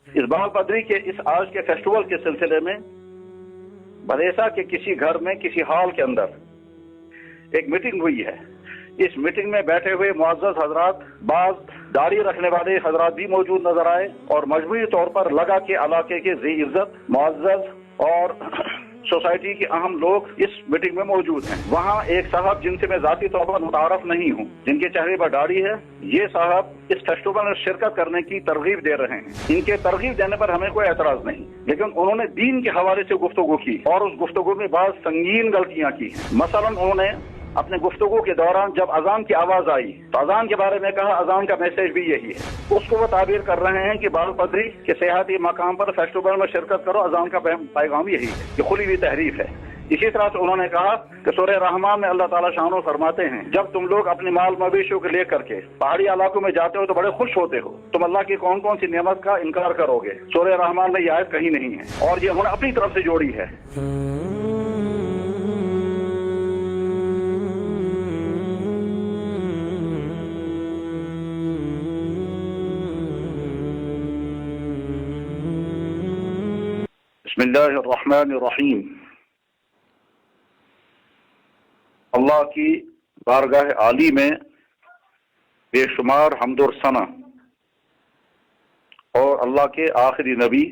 اس بال بدری کے اس آج کے فیسٹیول کے سلسلے میں بھدیسا کے کسی گھر میں کسی ہال کے اندر ایک میٹنگ ہوئی ہے. اس میٹنگ میں بیٹھے ہوئے معزز حضرات، بعض داڑھی رکھنے والے حضرات بھی موجود نظر آئے، اور مجموعی طور پر لگا کہ علاقے کے ذی عزت، معزز اور سوسائٹی کے اہم لوگ اس میٹنگ میں موجود ہیں. وہاں ایک صاحب جن سے میں ذاتی طور پر متعارف نہیں ہوں، جن کے چہرے پر داڑھی ہے، یہ صاحب اس فیسٹیول میں شرکت کرنے کی ترغیب دے رہے ہیں. ان کے ترغیب دینے پر ہمیں کوئی اعتراض نہیں، لیکن انہوں نے دین کے حوالے سے گفتگو کی اور اس گفتگو میں بعض سنگین غلطیاں کی ہیں. مثلا انہوں نے اپنے گفتگو کے دوران جب اذان کی آواز آئی تو اذان کے بارے میں کہا اذان کا میسج بھی یہی ہے. اس کو وہ تعبیر کر رہے ہیں کہ بال بدری کے سیاحتی مقام پر فیسٹیول میں شرکت کرو، اذان کا پیغام یہی ہے، یہ کھلی ہوئی تحریف ہے. اسی طرح سے انہوں نے کہا کہ سورہ رحمان میں اللہ تعالیٰ شانو فرماتے ہیں جب تم لوگ اپنے مال مویشیوں کو لے کر کے پہاڑی علاقوں میں جاتے ہو تو بڑے خوش ہوتے ہو، تم اللہ کی کون کون سی نعمت کا انکار کرو گے. سورہ رحمان میں یہ آیت کہیں نہیں ہے، اور یہ انہوں نے اپنی طرف سے جوڑی ہے. بسم اللہ الرحمن الرحیم. اللہ کی بارگاہ عالی میں بے شمار حمد و ثنا اور اللہ کے آخری نبی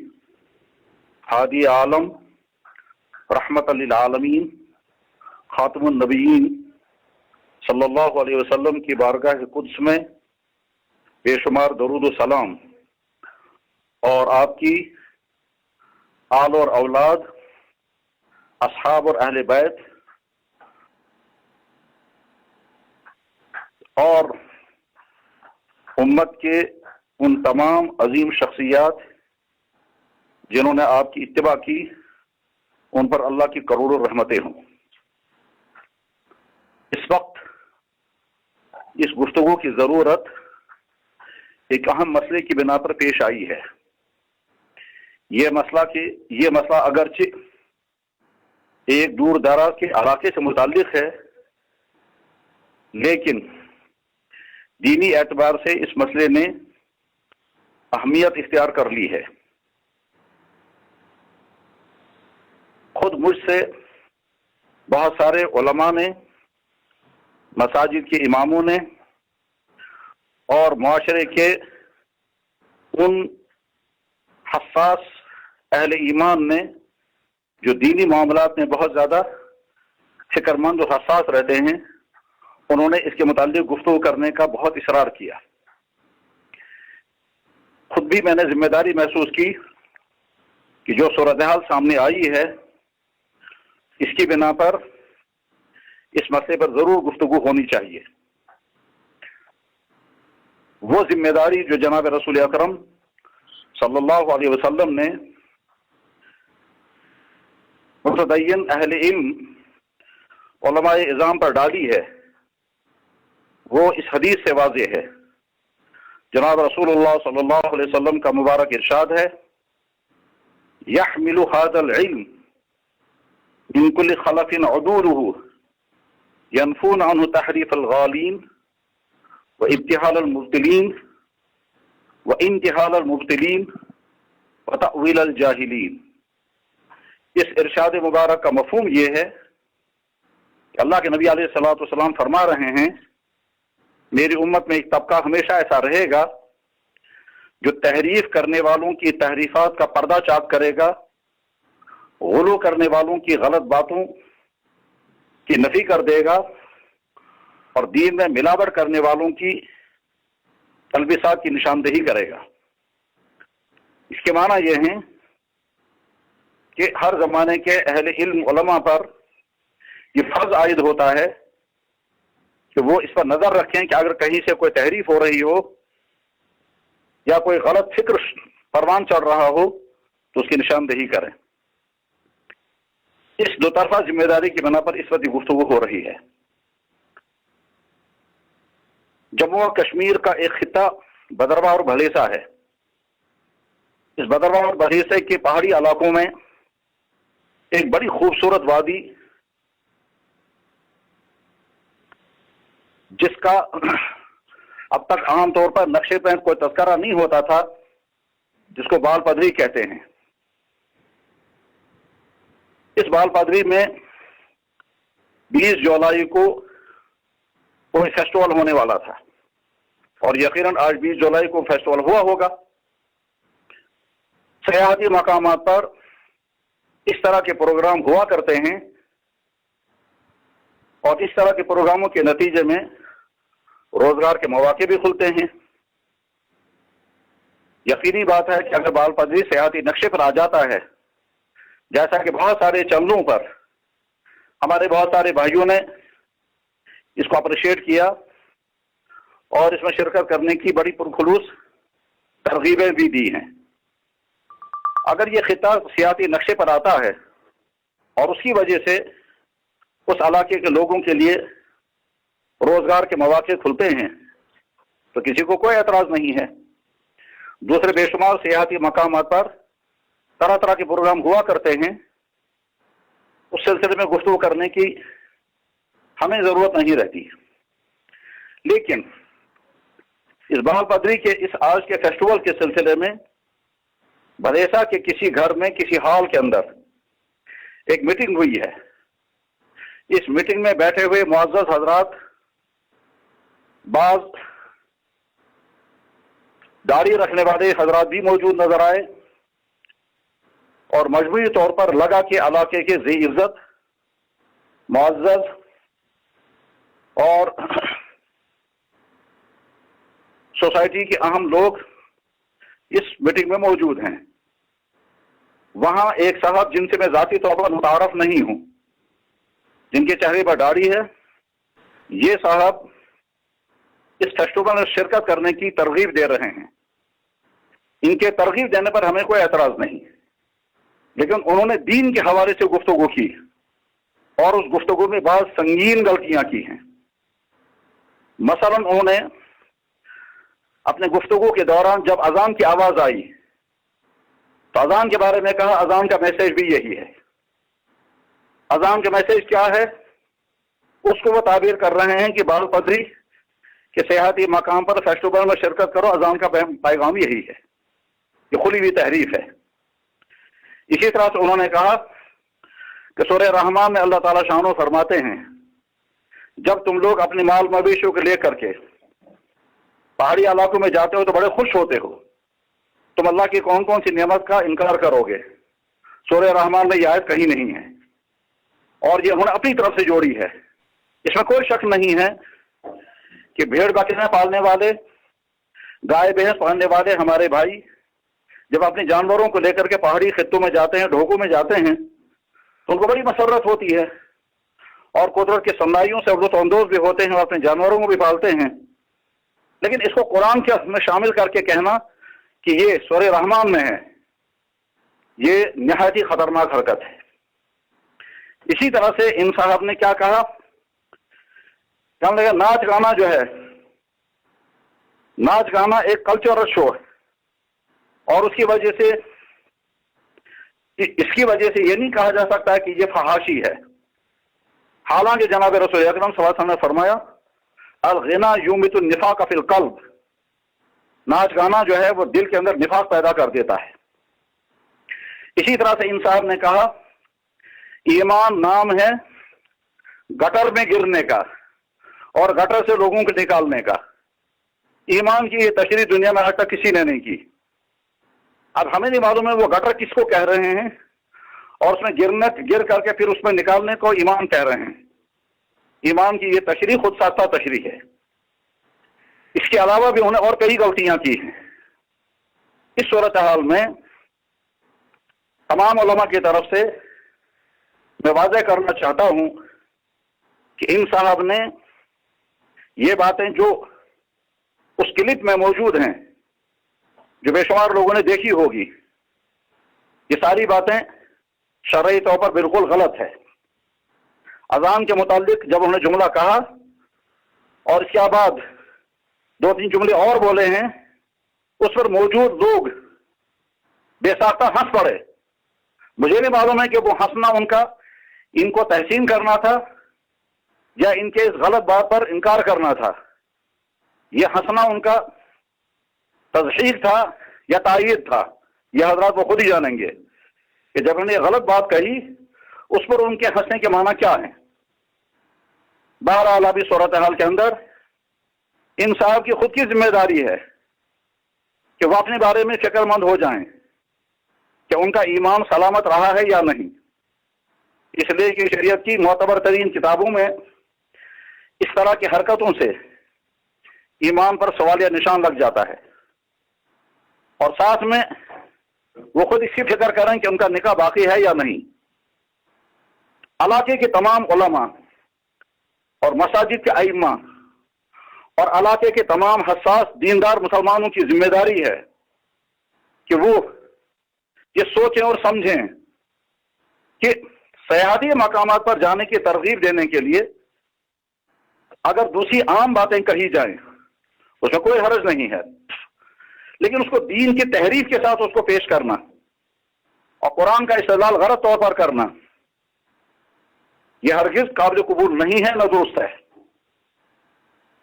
ہادی عالم رحمت للعالمین خاتم النبیین صلی اللہ علیہ وسلم کی بارگاہ قدس میں بے شمار درود و سلام اور آپ کی آل اور اولاد، اصحاب اور اہل بیت اور امت کے ان تمام عظیم شخصیات جنہوں نے آپ کی اتباع کی، ان پر اللہ کی کروڑوں رحمتیں ہوں. اس وقت اس گفتگو کی ضرورت ایک اہم مسئلے کی بنا پر پیش آئی ہے. یہ مسئلہ اگرچہ ایک دور دراز کے علاقے سے متعلق ہے، لیکن دینی اعتبار سے اس مسئلے نے اہمیت اختیار کر لی ہے. خود مجھ سے بہت سارے علماء نے، مساجد کے اماموں نے اور معاشرے کے ان حساس اہل ایمان نے جو دینی معاملات میں بہت زیادہ فکر مند اور حساس رہتے ہیں، انہوں نے اس کے متعلق گفتگو کرنے کا بہت اصرار کیا. خود بھی میں نے ذمہ داری محسوس کی کہ جو صورتحال سامنے آئی ہے اس کی بنا پر اس مسئلے پر ضرور گفتگو ہونی چاہیے. وہ ذمہ داری جو جناب رسول اکرم صلی اللہ علیہ وسلم نے متدین اہل علم علماء اعظام پر ڈالی ہے، وہ اس حدیث سے واضح ہے. جناب رسول اللہ صلی اللہ علیہ وسلم کا مبارک ارشاد ہے، يحمل هذا العلم من كل خلف عدوله ينفون عنه تحريف الغالين وابتهال المبتلين وانتحال المبتلين وتأويل الجاهلين. اس ارشاد مبارک کا مفہوم یہ ہے کہ اللہ کے نبی علیہ الصلوۃ والسلام فرما رہے ہیں میری امت میں ایک طبقہ ہمیشہ ایسا رہے گا جو تحریف کرنے والوں کی تحریفات کا پردہ چاک کرے گا، غلو کرنے والوں کی غلط باتوں کی نفی کر دے گا، اور دین میں ملاوٹ کرنے والوں کی تلبیسات کی نشاندہی کرے گا. اس کے معنی یہ ہیں کہ ہر زمانے کے اہل علم علماء پر یہ فرض عائد ہوتا ہے کہ وہ اس پر نظر رکھیں کہ اگر کہیں سے کوئی تحریف ہو رہی ہو یا کوئی غلط فکر پروان چڑھ رہا ہو تو اس کی نشاندہی کریں. اس دو طرفہ ذمہ داری کی بنا پر اس وقت گفتگو ہو رہی ہے. جموں و کشمیر کا ایک خطہ بدرواہ اور بھلیسا ہے. اس بدرواہ اور بھلیسے کے پہاڑی علاقوں میں ایک بڑی خوبصورت وادی جس کا اب تک عام طور پر نقشے پہ کوئی تذکرہ نہیں ہوتا تھا، جس کو بال پدری کہتے ہیں. اس بال پدری میں 20 جولائی کو کوئی فیسٹیول ہونے والا تھا اور یقیناً آج 20 جولائی کو فیسٹیول ہوا ہوگا. سیاحتی مقامات پر اس طرح کے پروگرام ہوا کرتے ہیں اور اس طرح کے پروگراموں کے نتیجے میں روزگار کے مواقع بھی کھلتے ہیں. یقینی بات ہے کہ اگر بال پدری سیاحتی نقشے پر آ جاتا ہے، جیسا کہ بہت سارے چینلوں پر ہمارے بہت سارے بھائیوں نے اس کو اپریشیٹ کیا اور اس میں شرکت کرنے کی بڑی پرخلوص ترغیبیں بھی دی ہیں. اگر یہ خطہ سیاحتی نقشے پر آتا ہے اور اس کی وجہ سے اس علاقے کے لوگوں کے لیے روزگار کے مواقع کھلتے ہیں تو کسی کو کوئی اعتراض نہیں ہے. دوسرے بے شمار سیاحتی مقامات پر طرح طرح کے پروگرام ہوا کرتے ہیں، اس سلسلے میں گفتگو کرنے کی ہمیں ضرورت نہیں رہتی. لیکن اس بال پدری کے اس آج کے فیسٹیول کے سلسلے میں بھدیسا کے کسی گھر میں کسی ہال کے اندر ایک میٹنگ ہوئی ہے. اس میٹنگ میں بیٹھے ہوئے معزز حضرات، بعض داڑھی رکھنے والے حضرات بھی موجود نظر آئے اور مجموعی طور پر لگا کہ علاقے کے ذی عزت، معزز اور سوسائٹی کے اہم لوگ اس میٹنگ میں موجود ہیں. وہاں ایک صاحب جن سے میں ذاتی طور پر متعارف نہیں ہوں، جن کے چہرے پر داڑھی ہے، یہ صاحب اس فیسٹیول میں شرکت کرنے کی ترغیب دے رہے ہیں. ان کے ترغیب دینے پر ہمیں کوئی اعتراض نہیں، لیکن انہوں نے دین کے حوالے سے گفتگو کی اور اس گفتگو میں بعض سنگین غلطیاں کی ہیں. مثلا انہوں نے اپنے گفتگو کے دوران جب اذان کی آواز آئی تو اذان کے بارے میں کہا اذان کا میسج بھی یہی ہے. اذان کا میسج کیا ہے؟ اس کو وہ تعبیر کر رہے ہیں کہ بال پدری کے سیاحتی مقام پر فیسٹیول میں شرکت کرو، اذان کا پیغام یہی ہے. یہ کھلی ہوئی تحریف ہے. اسی طرح سے انہوں نے کہا کہ سورہ رحمان میں اللہ تعالیٰ شانو فرماتے ہیں جب تم لوگ اپنے مال مویشیوں کو لے کر کے پہاڑی علاقوں میں جاتے ہو تو بڑے خوش ہوتے ہو، تم اللہ کی کون کون سی نعمت کا انکار کرو گے. سورہ رحمان میں یہ آیت کہیں نہیں ہے اور یہ انہوں نے اپنی طرف سے جوڑی ہے. اس میں کوئی شک نہیں ہے کہ بھیڑ بکریاں پالنے والے، گائے بھینس پالنے والے ہمارے بھائی جب اپنے جانوروں کو لے کر کے پہاڑی خطوں میں جاتے ہیں، ڈھوکوں میں جاتے ہیں تو ان کو بڑی مسرت ہوتی ہے اور قدرت کے صنائیوں سے لطف اندوز بھی ہوتے ہیں اور اپنے جانوروں کو بھی پالتے ہیں. لیکن اس کو قرآن کے میں شامل کر کے کہنا کہ یہ سورہ رحمان میں ہے، یہ نہایت ہی خطرناک حرکت ہے. اسی طرح سے ان صاحب نے کیا کہا، کہنے لگا ناچ گانا جو ہے، ناچ گانا ایک کلچرل شو ہے اور اس کی وجہ سے یہ نہیں کہا جا سکتا کہ یہ فحاشی ہے. حالانکہ جناب رسول اکرم صلی اللہ علیہ وسلم نے فرمایا الغنا یومت النفاق فی القلب، ناچ گانا جو ہے وہ دل کے اندر نفاق پیدا کر دیتا ہے. اسی طرح سے ان صاحب نے کہا ایمان نام ہے گٹر میں گرنے کا اور گٹر سے لوگوں کو نکالنے کا. ایمان کی یہ تشریح دنیا میں آج تک کسی نے نہیں کی. اب ہمیں نہیں معلوم ہے وہ گٹر کس کو کہہ رہے ہیں اور اس میں گر کر کے پھر اس میں نکالنے کو ایمان کہہ رہے ہیں. ایمان کی یہ تشریح خود ساختہ تشریح ہے. اس کے علاوہ بھی انہوں نے اور کئی غلطیاں کی ہیں. اس صورتحال میں تمام علماء کی طرف سے میں واضح کرنا چاہتا ہوں کہ ان صاحب نے یہ باتیں جو اس کلپ میں موجود ہیں، جو بے شمار لوگوں نے دیکھی ہوگی، یہ ساری باتیں شرعی طور پر بالکل غلط ہے. اذان کے متعلق جب انہوں نے جملہ کہا اور اس کے بعد 2-3 جملے اور بولے ہیں، اس پر موجود لوگ بے ساختہ ہنس پڑے. مجھے نہیں معلوم ہے کہ وہ ہنسنا ان کو تحسین کرنا تھا یا ان کے اس غلط بات پر انکار کرنا تھا. یہ ہنسنا ان کا تصحیح تھا یا تائید تھا، یہ حضرات وہ خود ہی جانیں گے کہ جب انہوں نے غلط بات کہی اس پر ان کے ہنسنے کے معنی کیا ہیں۔ بہرحال ابھی صورتحال کے اندر ان صاحب کی خود کی ذمہ داری ہے کہ وہ اپنے بارے میں فکر مند ہو جائیں کہ ان کا ایمان سلامت رہا ہے یا نہیں، اس لیے کہ شریعت کی معتبر ترین کتابوں میں اس طرح کی حرکتوں سے ایمان پر سوالیہ نشان لگ جاتا ہے، اور ساتھ میں وہ خود اس کی فکر کریں کہ ان کا نکاح باقی ہے یا نہیں۔ علاقے کے تمام علماء اور مساجد کے ائمہ اور علاقے کے تمام حساس دیندار مسلمانوں کی ذمہ داری ہے کہ وہ یہ سوچیں اور سمجھیں کہ سیاحتی مقامات پر جانے کی ترغیب دینے کے لیے اگر دوسری عام باتیں کہی جائیں اس میں کوئی حرج نہیں ہے، لیکن اس کو دین کی تحریف کے ساتھ اس کو پیش کرنا اور قرآن کا استدلال غلط طور پر کرنا یہ ہرگز قابل قبول نہیں ہے، نہ درست ہے۔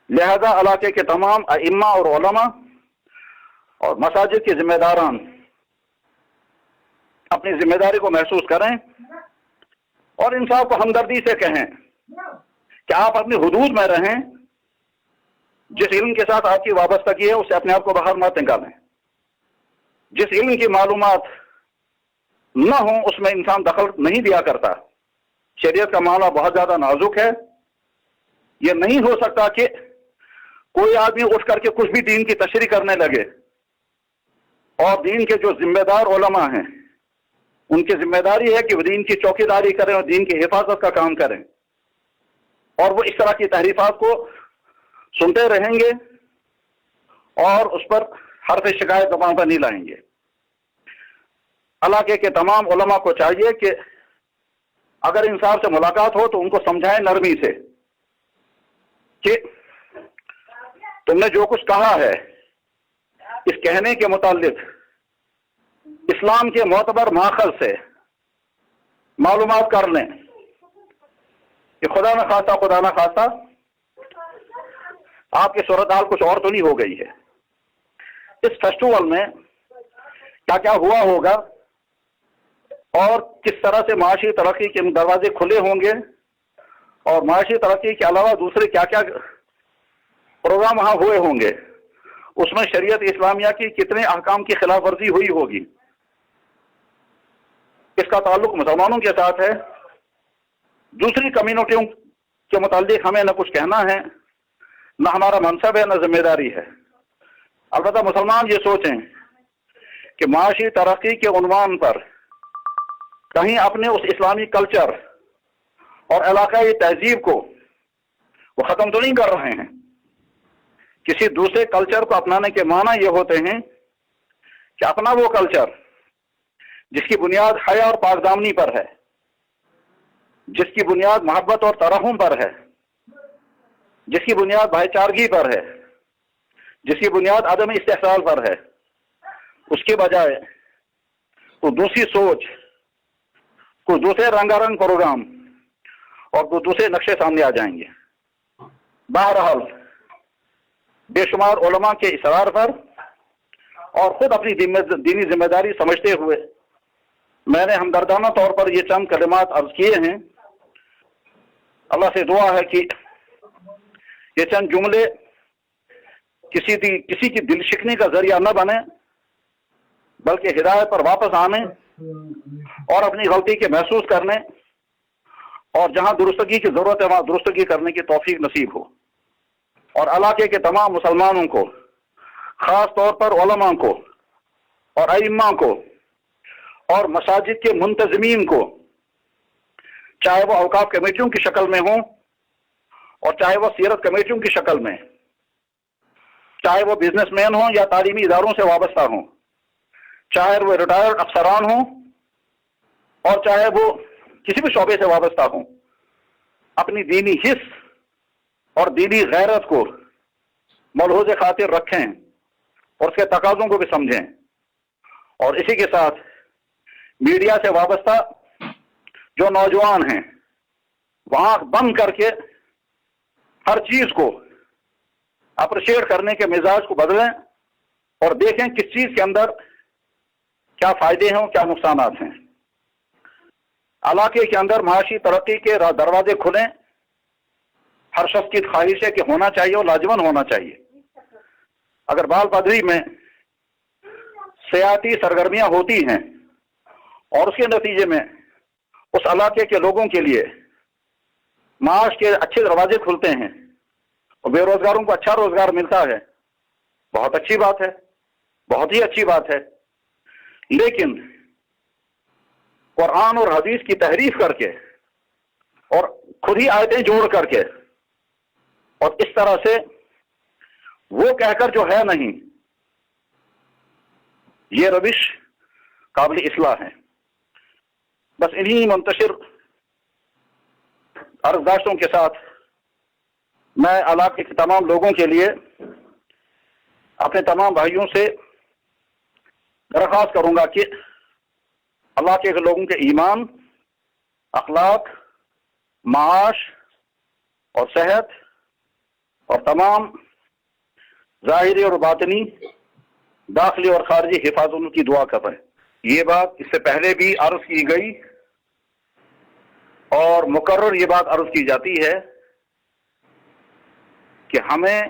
لہذا علاقے کے تمام ائمہ اور علماء اور مساجد کے ذمہ داران اپنی ذمہ داری کو محسوس کریں اور ان صاحب کو ہمدردی سے کہیں کہ آپ اپنی حدود میں رہیں، جس علم کے ساتھ آپ کی وابستگی ہے اس سے اپنے آپ کو باہر مت نکالیں، جس علم کی معلومات نہ ہوں اس میں انسان دخل نہیں دیا کرتا۔ شریعت کا معاملہ بہت زیادہ نازک ہے، یہ نہیں ہو سکتا کہ کوئی آدمی اٹھ کر کے کچھ بھی دین کی تشریح کرنے لگے اور دین کے جو ذمہ دار علماء ہیں ان کی ذمہ داری ہے کہ وہ دین کی چوکیداری کریں اور دین کی حفاظت کا کام کریں، اور وہ اس طرح کی تحریفات کو سنتے رہیں گے اور اس پر حرف شکایت زبان پر نہیں لائیں گے۔ علاقے کے تمام علماء کو چاہیے کہ اگر انصاف سے ملاقات ہو تو ان کو سمجھائیں نرمی سے کہ تم نے جو کچھ کہا ہے اس کہنے کے متعلق اسلام کے معتبر ماخذ سے معلومات کر لیں کہ خدا نہ خواستہ آپ کی صورتحال کچھ اور تو نہیں ہو گئی ہے۔ اس فیسٹیول میں کیا کیا ہوا ہوگا اور کس طرح سے معاشی ترقی کے دروازے کھلے ہوں گے اور معاشی ترقی کے علاوہ دوسرے کیا کیا پروگرام وہاں ہوئے ہوں گے، اس میں شریعت اسلامیہ کی کتنے احکام کی خلاف ورزی ہوئی ہوگی، اس کا تعلق مسلمانوں کے ساتھ ہے۔ دوسری کمیونٹیوں کے متعلق ہمیں نہ کچھ کہنا ہے، نہ ہمارا منصب ہے، نہ ذمہ داری ہے۔ البتہ مسلمان یہ سوچیں کہ معاشی ترقی کے عنوان پر کہیں اپنے اس اسلامی کلچر اور علاقائی تہذیب کو وہ ختم تو نہیں کر رہے ہیں۔ کسی دوسرے کلچر کو اپنانے کے معنی یہ ہوتے ہیں کہ اپنا وہ کلچر جس کی بنیاد حیا اور پاک دامنی پر ہے، جس کی بنیاد محبت اور ترحم پر ہے، جس کی بنیاد بھائی چارگی پر ہے، جس کی بنیاد عدم استحصال پر ہے، اس کے بجائے کوئی دوسری سوچ، کوئی دوسرے رنگا رنگ پروگرام اور کوئی دوسرے نقشے سامنے آ جائیں گے۔ بہرحال بے شمار علماء کے اصرار پر اور خود اپنی دینی ذمہ داری سمجھتے ہوئے میں نے ہمدردانہ طور پر یہ چند کلمات عرض کیے ہیں۔ اللہ سے دعا ہے کہ یہ چند جملے کسی کی دل شکنی کا ذریعہ نہ بنے، بلکہ ہدایت پر واپس آنے اور اپنی غلطی کے محسوس کرنے اور جہاں درستگی کی ضرورت ہے وہاں درستگی کرنے کی توفیق نصیب ہو، اور علاقے کے تمام مسلمانوں کو، خاص طور پر علماء کو اور ائمہ کو اور مساجد کے منتظمین کو، چاہے وہ اوقاف کمیٹیوں کی شکل میں ہوں اور چاہے وہ سیرت کمیٹیوں کی شکل میں، چاہے وہ بزنس مین ہوں یا تعلیمی اداروں سے وابستہ ہوں، چاہے وہ ریٹائرڈ افسران ہوں اور چاہے وہ کسی بھی شعبے سے وابستہ ہوں، اپنی دینی حس اور دینی غیرت کو ملحوظ خاطر رکھیں اور اس کے تقاضوں کو بھی سمجھیں، اور اسی کے ساتھ میڈیا سے وابستہ جو نوجوان ہیں وہاں بند کر کے ہر چیز کو اپریشیٹ کرنے کے مزاج کو بدلیں اور دیکھیں کس چیز کے اندر کیا فائدے ہیں اور کیا نقصانات ہیں۔ علاقے کے اندر معاشی ترقی کے دروازے کھلیں، ہر شخص کی خواہش ہے کہ ہونا چاہیے اور لازمن ہونا چاہیے۔ اگر بال پدری میں سیاحتی سرگرمیاں ہوتی ہیں اور اس کے نتیجے میں اس علاقے کے لوگوں کے لیے معاش کے اچھے دروازے کھلتے ہیں اور بے روزگاروں کو اچھا روزگار ملتا ہے، بہت اچھی بات ہے، بہت ہی اچھی بات ہے۔ لیکن قرآن اور حدیث کی تحریف کر کے اور خود ہی آیتیں جوڑ کر کے اور اس طرح سے وہ کہہ کر جو ہے نہیں، یہ روش قابل اصلاح ہے۔ بس انہی منتشر عرضداشتوں کے ساتھ میں علاقے کے تمام لوگوں کے لیے اپنے تمام بھائیوں سے درخواست کروں گا کہ اللہ کے لوگوں کے ایمان، اخلاق، معاش اور صحت اور تمام ظاہری اور باطنی، داخلی اور خارجی حفاظت کی دعا کریں۔ یہ بات اس سے پہلے بھی عرض کی گئی اور مقرر یہ بات عرض کی جاتی ہے کہ ہمیں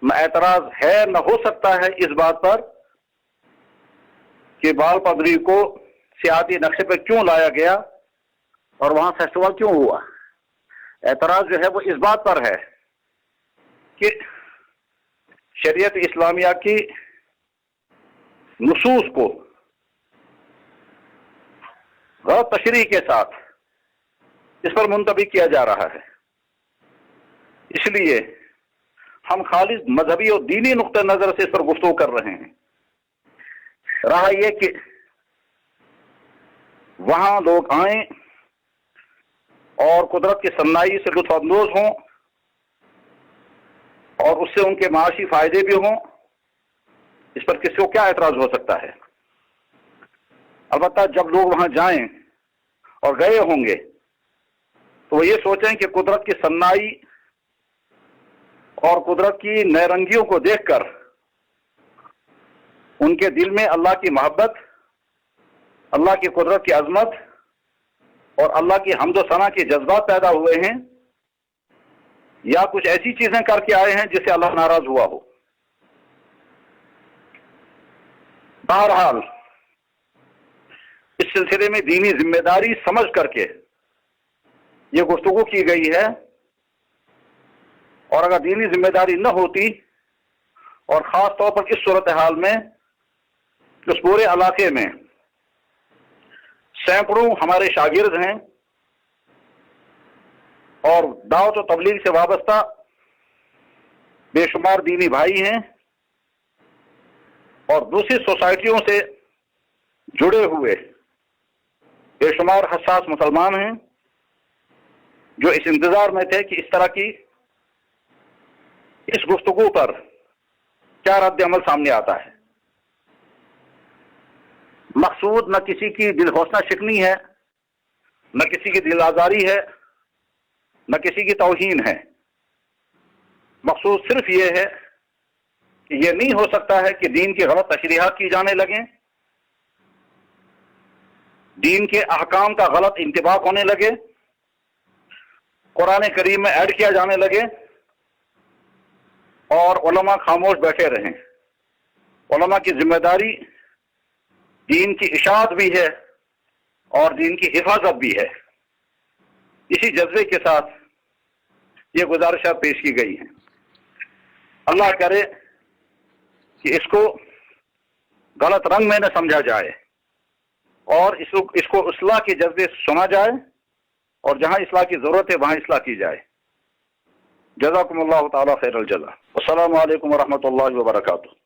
نہ اعتراض ہے نہ ہو سکتا ہے اس بات پر کہ بال پدری کو سیاحتی نقشے پہ کیوں لایا گیا اور وہاں فیسٹیول کیوں ہوا۔ اعتراض جو ہے وہ اس بات پر ہے کہ شریعت اسلامیہ کی نصوص کو غلط تشریح کے ساتھ اس پر منطبق کیا جا رہا ہے۔ اس لیے ہم خالص مذہبی اور دینی نقطہ نظر سے اس پر گفتگو کر رہے ہیں۔ رہا یہ کہ وہاں لوگ آئیں اور قدرت کی صنائی سے لطف اندوز ہوں اور اس سے ان کے معاشی فائدے بھی ہوں، اس پر کسی کو کیا اعتراض ہو سکتا ہے۔ البتہ جب لوگ وہاں جائیں اور گئے ہوں گے تو وہ یہ سوچیں کہ قدرت کی صنائی اور قدرت کی نیرنگیوں کو دیکھ کر ان کے دل میں اللہ کی محبت، اللہ کی قدرت کی عظمت اور اللہ کی حمد و ثنا کے جذبات پیدا ہوئے ہیں، یا کچھ ایسی چیزیں کر کے آئے ہیں جس سے اللہ ناراض ہوا ہو۔ بہرحال اس سلسلے میں دینی ذمہ داری سمجھ کر کے یہ گفتگو کی گئی ہے، اور اگر دینی ذمہ داری نہ ہوتی اور خاص طور پر اس صورتحال میں اس پورے علاقے میں سینکڑوں ہمارے شاگرد ہیں اور دعوت و تبلیغ سے وابستہ بے شمار دینی بھائی ہیں اور دوسری سوسائٹیوں سے جڑے ہوئے بے شمار حساس مسلمان ہیں جو اس انتظار میں تھے کہ اس طرح کی اس گفتگو پر کیا رد عمل سامنے آتا ہے۔ مقصود نہ کسی کی دل حوصلہ شکنی ہے، نہ کسی کی دل آزاری ہے، نہ کسی کی توہین ہے۔ مقصود صرف یہ ہے کہ یہ نہیں ہو سکتا ہے کہ دین کی غلط تشریحات کی جانے لگیں، دین کے احکام کا غلط انطباق ہونے لگے، قرآن کریم میں ایڈ کیا جانے لگے اور علماء خاموش بیٹھے رہیں۔ علماء کی ذمہ داری دین کی اشاعت بھی ہے اور دین کی حفاظت بھی ہے۔ اسی جذبے کے ساتھ یہ گزارشات پیش کی گئی ہیں۔ اللہ کرے کہ اس کو غلط رنگ میں نہ سمجھا جائے اور اس کو اصلاح کے جذبے سے سنا جائے، اور جہاں اصلاح کی ضرورت ہے وہاں اصلاح کی جائے۔ جزاکم اللہ تعالی خیر الجزا۔ السلام علیکم ورحمۃ اللہ وبرکاتہ۔